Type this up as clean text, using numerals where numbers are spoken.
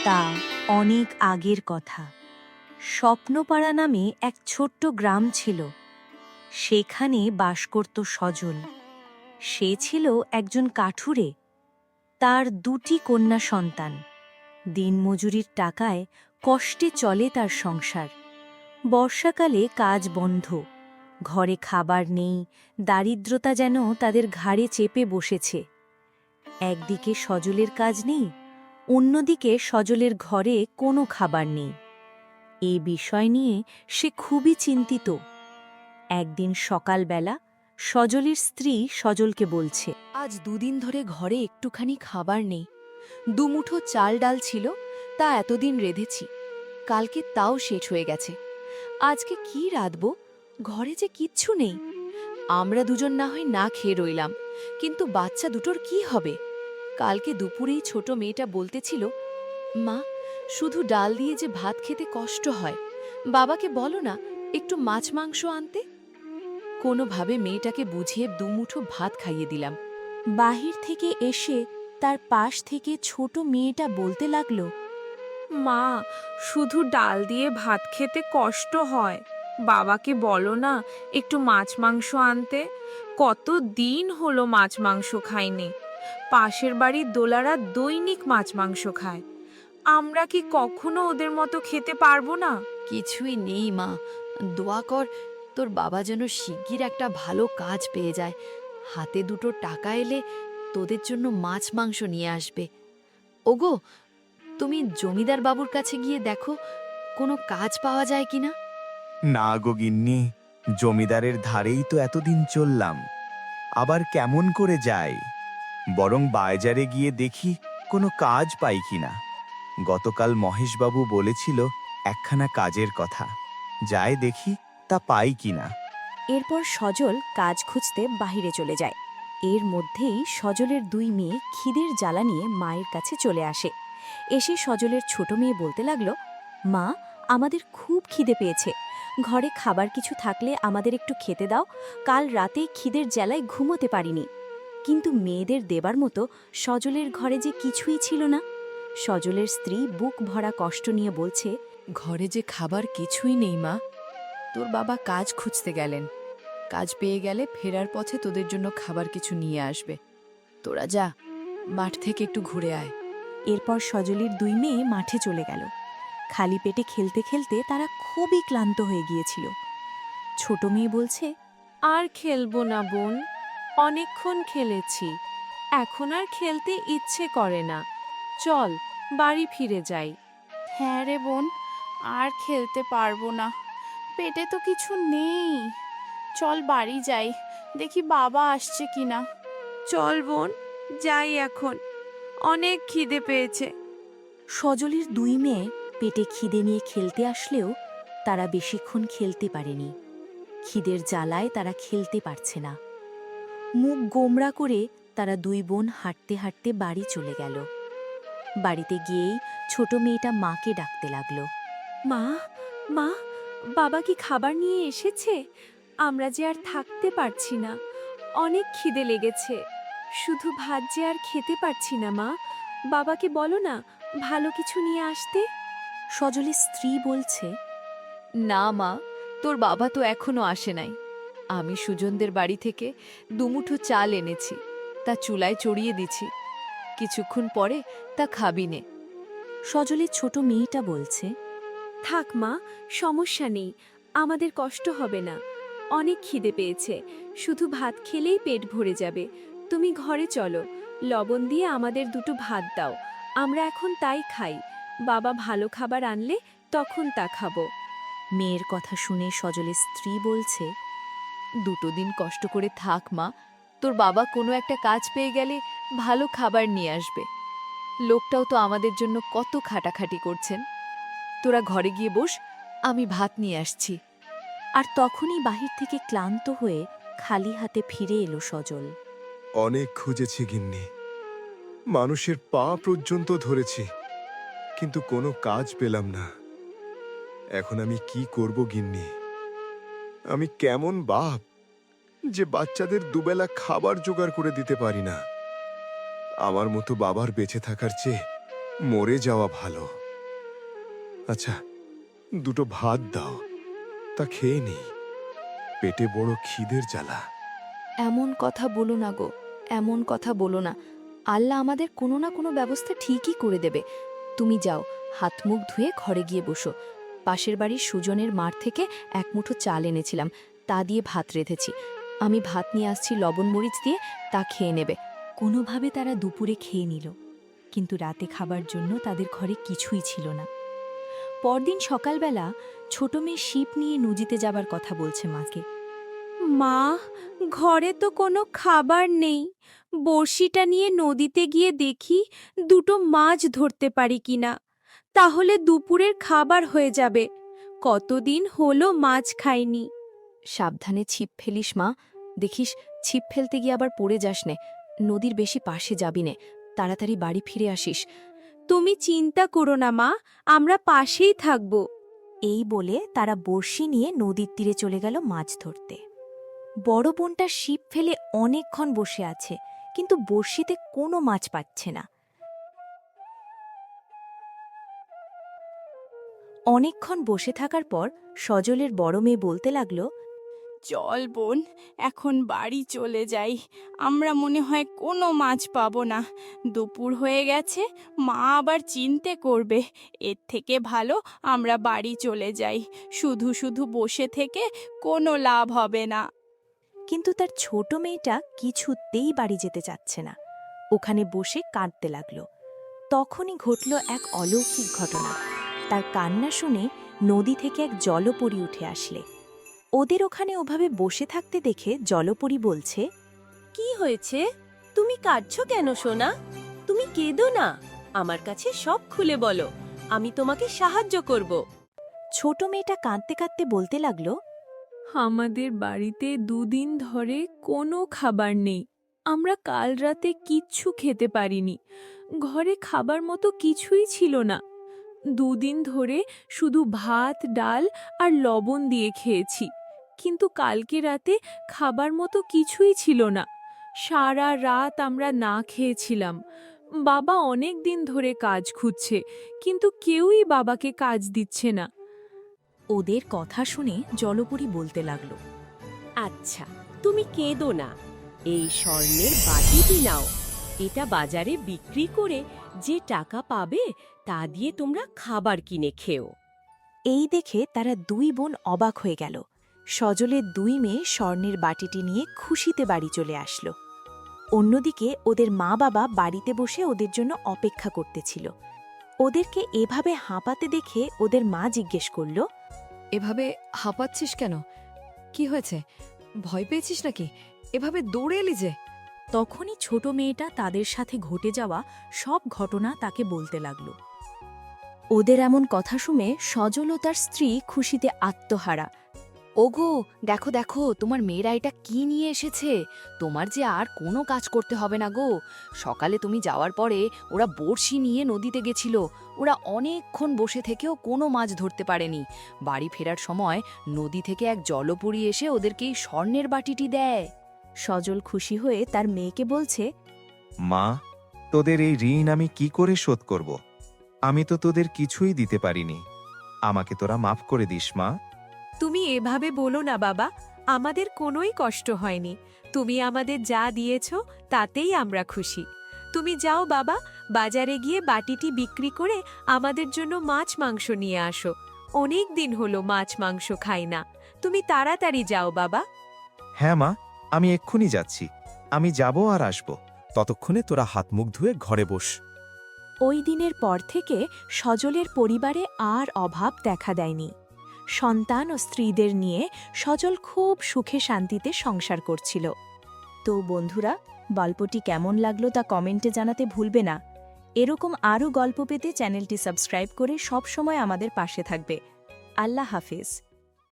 তা অনেক আগের কথা। স্বপ্নপাড়া নামে এক ছোট্ট গ্রাম ছিল। সেখানে বাস করত সজল। সে ছিল একজন কাঠুরে। তার দুটি কন্যা সন্তান। দিনমজুরির টাকায় কষ্টে চলে তার সংসার। বর্ষাকালে কাজ বন্ধ, ঘরে খাবার নেই, দারিদ্রতা যেন তাদের ঘাড়ে চেপে বসেছে। একদিকে সজলের কাজ নেই, অন্যদিকে সজলের ঘরে কোনো খাবার নেই। এই বিষয় নিয়ে সে খুবই চিন্তিত। একদিন সকালবেলা সজলের স্ত্রী সজলকে বলছে, আজ দুদিন ধরে ঘরে একটুখানি খাবার নেই। দুমুঠো চাল ডাল ছিল, তা এতদিন রেঁধেছি, কালকে তাও শেষ হয়ে গেছে। আজকে কি রাঁধব? ঘরে যে কিচ্ছু নেই। আমরা দুজন না হয় না খেয়ে রইলাম, কিন্তু বাচ্চা দুটোর কি হবে? কালকে দুপুরেই ছোট মেয়েটা বলতেছিল, মা, শুধু ডাল দিয়ে যে ভাত খেতে কষ্ট হয়, বাবাকে বলো না একটু মাছ মাংস আনতে। কোনোভাবে মেয়েটাকে বুঝিয়ে দুমুঠো ভাত খাইয়ে দিলাম। বাহির থেকে এসে তার পাশ থেকে ছোট মেয়েটা বলতে লাগল, মা, শুধু ডাল দিয়ে ভাত খেতে কষ্ট হয়, বাবাকে বলো না একটু মাছ মাংস আনতে। কত দিন হলো মাছ মাংস খাইনি। পাশের বাড়ির দোলারা দৈনিক মাছ মাংস খায়। আমরা কি কখনো ওদের মতো খেতে পারবো না? কিছুই নেই মা, দোয়া কর তোর বাবা যেন শিগগির একটা ভালো কাজ পেয়ে যায়। হাতে দুটো টাকা এলে তোদের জন্য মাছ মাংস নিয়ে আসবে। ওগো, তুমি জমিদার বাবুর কাছে গিয়ে দেখো কোনো কাজ পাওয়া যায় কিনা। না গো গিন্নি, জমিদারের ধারেই তো এতদিন চললাম, আবার কেমন করে যাই? বরং বাজারে গিয়ে দেখি কোনো কাজ পাই কিনা। গতকাল মহেশবাবু বলেছিল একখানা কাজের কথা, যাই দেখি তা পাই কিনা। এরপর সজল কাজ খুঁজতে বাহিরে চলে যায়। এর মধ্যেই সজলের দুই মেয়ে খিদের জ্বালা নিয়ে মায়ের কাছে চলে আসে। এসে সজলের ছোট মেয়ে বলতে লাগল, মা, আমাদের খুব খিদে পেয়েছে, ঘরে খাবার কিছু থাকলে আমাদের একটু খেতে দাও, কাল রাতে খিদের জ্বালায় ঘুমোতে পারিনি। কিন্তু মেয়েদের দেবার মতো সজলের ঘরে যে কিছুই ছিল না। সজলের স্ত্রী বুক ভরা কষ্ট নিয়ে বলছে, ঘরে যে খাবার কিছুই নেই মা। তোর বাবা কাজ খুঁজতে গেলেন, কাজ পেয়ে গেলে ফেরার পথে তোদের জন্য খাবার কিছু নিয়ে আসবে। তোরা যা, মাঠ থেকে একটু ঘুরে আয়। এরপর সজলের দুই মেয়ে মাঠে চলে গেল। খালি পেটে খেলতে খেলতে তারা খুবই ক্লান্ত হয়ে গিয়েছিল। ছোট মেয়ে বলছে, আর খেলবো না বোন, অনেকক্ষণ খেলেছি, এখন আর খেলতে ইচ্ছে করে না। চল বাড়ি ফিরে যাই। হ্যাঁ রে বোন, আর খেলতে পারবো না, পেটে তো কিছু নেই। চল বাড়ি যাই, দেখি বাবা আসছে কিনা। চল বোন, যাই এখন, অনেক খিদে পেয়েছে। সজলের দুই মেয়ে পেটে খিদে নিয়ে খেলতে আসলেও তারা বেশিক্ষণ খেলতে পারেনি। খিদের জ্বালায় তারা খেলতে পারছে না। মুখ গোমড়া করে তারা দুই বোন হাঁটতে হাঁটতে বাড়ি চলে গেল। বাড়িতে গিয়েই ছোট মেয়েটা মাকে ডাকতে লাগলো, মা, মা, বাবা কি খাবার নিয়ে এসেছে? আমরা যে আর থাকতে পারছি না, অনেক খিদে লেগেছে, শুধু ভাত যে আর খেতে পারছি না। মা, বাবাকে বলো না ভালো কিছু নিয়ে আসতে। সজলের স্ত্রী বলছে, না মা, তোর বাবা তো এখনো আসে নাই। আমি সুজনদের বাড়ি থেকে দুমুঠো চাল এনেছি, তা চুলায় চড়িয়ে দিছি, কিছুক্ষণ পরে তা খাবি নে। সজলের ছোট মেয়েটা বলছে, থাক মা, সমস্যা নেই, আমাদের কষ্ট হবে না, অনেক খিদে পেয়েছে, শুধু ভাত খেলেই পেট ভরে যাবে। তুমি ঘরে চলো, লবণ দিয়ে আমাদের দুটো ভাত দাও, আমরা এখন তাই খাই। বাবা ভালো খাবার আনলে তখন তা খাবো। মেয়ের কথা শুনে সজলের স্ত্রী বলছে, দুটো দিন কষ্ট করে থাক মা, তোর বাবা কোনো একটা কাজ পেয়ে গেলে ভালো খাবার নিয়ে আসবে। লোকটাও তো আমাদের জন্য কত খাটাখাটি করছেন। তোরা ঘরে গিয়ে বস, আমি ভাত নিয়ে আসছি। আর তখনই বাহির থেকে ক্লান্ত হয়ে খালি হাতে ফিরে এলো সজল। অনেক খুঁজেছি গিন্নি, মানুষের পা পর্যন্ত ধরেছি, কিন্তু কোনো কাজ পেলাম না। এখন আমি কি করব গিন্নি? আমি কেমন বাপ যে বাচ্চাদের দুবেলা খাবার জোগাড় করে দিতে পারি না? আমার মতো বাবার বেঁচে থাকার চেয়ে মরে যাওয়া ভালো। আচ্ছা, দুটো ভাত দাও, তা খেয়ে নেই। পেটে বড় খিদের জ্বালা। এমন কথা বলো না গো, এমন কথা বলো না। আল্লাহ আমাদের কোনো না কোনো ব্যবস্থা ঠিকই করে দেবে। তুমি যাও, হাত মুখ ধুয়ে ঘরে গিয়ে বসো। পাশের বাড়ির সুজনের মাঠ থেকে এক মুঠো চাল এনেছিলাম, তা দিয়ে ভাত রেঁধেছি। আমি ভাত নিয়ে আসছি লবণ মরিচ দিয়ে, তা খেয়ে নেবে। কোনোভাবে তারা দুপুরে খেয়ে নিল, কিন্তু রাতে খাবার জন্য তাদের ঘরে কিছুই ছিল না। পরদিন সকালবেলা ছোট মেয়ে শিপ নিয়ে নদীতে যাবার কথা বলছে মাকে। মা, ঘরে তো কোনো খাবার নেই। বড়শিটা নিয়ে নদীতে গিয়ে দেখি দুটো মাছ ধরতে পারি কিনা, তাহলে দুপুরের খাবার হয়ে যাবে। কতদিন হলো মাছ খাইনি। সাবধানে ছিপ ফেলিস মা, দেখিস ছিপ ফেলতে গিয়ে আবার পড়ে যাস নে। নদীর বেশি পাশে যাবি নে, তাড়াতাড়ি বাড়ি ফিরে আসিস। তুমি চিন্তা করো না মা, আমরা পাশেই থাকব। এই বলে তারা বড়শি নিয়ে নদীর তীরে চলে গেল মাছ ধরতে। বড় বোনটা শিপ ফেলে অনেকক্ষণ বসে আছে, কিন্তু বড়শিতে কোনো মাছ পাচ্ছে না। অনেকক্ষণ বসে থাকার পর সজলের বড় মেয়ে বলতে লাগল, চল বোন, এখন বাড়ি চলে যাই। আমরা মনে হয় কোনো মাছ পাবো না। দুপুর হয়ে গেছে, মা আবার চিন্তে করবে। এর থেকে ভালো আমরা বাড়ি চলে যাই। শুধু শুধু বসে থেকে কোনো লাভ হবে না। কিন্তু তার ছোট মেয়েটা কিছুতেই বাড়ি যেতে চাচ্ছে না। ওখানে বসে কাঁদতে লাগল। তখনই ঘটল এক অলৌকিক ঘটনা। তার কান্না শুনে নদী থেকে এক জলপরী উঠে আসলে। ওদের ওখানে ওভাবে বসে থাকতে দেখে জলপরী বলছে, কি হয়েছে? তুমি কাঁদছো কেন সোনা? তুমি কেঁদো না, আমার কাছে সব খুলে বলো, আমি তোমাকে সাহায্য করব। ছোট মেয়েটা কাঁদতে কাঁদতে বলতে লাগল, আমাদের বাড়িতে দুদিন ধরে কোনো খাবার নেই। আমরা কাল রাতে কিচ্ছু খেতে পারিনি। ঘরে খাবার মতো কিছুই ছিল না। দুদিন ধরে শুধু ভাত, ডাল আর লবণ দিয়ে খেয়েছি, কিন্তু কালকে রাতে খাবার মতো কিছুই ছিল না। সারা রাত আমরা না খেয়েছিলাম। বাবা অনেক দিন ধরে কাজ খুঁজছে, কিন্তু কেউই বাবাকে কাজ দিচ্ছে না। ওদের কথা শুনে জলপরী বলতে লাগল, আচ্ছা, তুমি কেঁদো না, এই স্বর্ণের বাটিটি নাও। এটা বাজারে বিক্রি করে যে টাকা পাবে তা দিয়ে তোমরা খাবার কিনে খেও। এই দেখে তারা দুই বোন অবাক হয়ে গেল। সজলের দুই মেয়ে স্বর্ণের বাটিটি নিয়ে খুশিতে বাড়ি চলে আসলো। অন্যদিকে ওদের মা বাবা বাড়িতে বসে ওদের জন্য অপেক্ষা করতেছিল। ওদেরকে এভাবে হাঁপাতে দেখে ওদের মা জিজ্ঞেস করল, এভাবে হাঁপাচ্ছিস কেন? কি হয়েছে? ভয় পেয়েছিস নাকি? এভাবে দৌড়ে এলি যে? তখনই ছোট মেয়েটা তাদের সাথে ঘটে যাওয়া সব ঘটনা তাকে বলতে লাগল। ওদের এমন কথা শুনে সজল ও তার স্ত্রী খুশিতে আত্মহারা। ওগো, দেখো দেখো, তোমার মেয়েরা এটা কি নিয়ে এসেছে। তোমার যে আর কোনো কাজ করতে হবে না গো। সকালে তুমি যাওয়ার পরে ওরা বড়শি নিয়ে নদীতে গেছিল। ওরা অনেকক্ষণ বসে থেকেও কোনো মাছ ধরতে পারেনি। বাড়ি ফেরার সময় নদী থেকে এক জলপরী এসে ওদেরকে এই স্বর্ণের বাটিটি দেয়। সজল খুশি হয়ে তার মেয়েকে বলছে, মা, তোদের এই ঋণ আমি কি করে শোধ করব? আমি তো তোদের কিছুই দিতে পারিনি। আমাকে তোরা মাফ করে দিস মা। তুমি এভাবে বলো না বাবা, আমাদের কোনোই কষ্ট হয়নি। তুমি আমাদের যা দিয়েছ তাতেই আমরা খুশি। তুমি যাও বাবা, বাজারে গিয়ে বাটিটি বিক্রি করে আমাদের জন্য মাছ মাংস নিয়ে আসো। অনেক দিন হলো মাছ মাংস খাই না। তুমি তাড়াতাড়ি যাও বাবা। হ্যাঁ মা, আমি এক্ষুনি যাচ্ছি। আমি যাব আর আসব। ততক্ষণে তোরা হাত মুখ ধুয়ে ঘরে বস। ওই দিনের পর থেকে সজলের পরিবারে আর অভাব দেখা দেয়নি। সন্তান ও স্ত্রীদের নিয়ে সজল খুব সুখে শান্তিতে সংসার করছিল। তো বন্ধুরা, গল্পটি কেমন লাগলো তা কমেন্টে জানাতে ভুলবে না। এরকম আরও গল্প পেতে চ্যানেলটি সাবস্ক্রাইব করে সবসময় আমাদের পাশে থাকবে। আল্লাহ হাফেজ।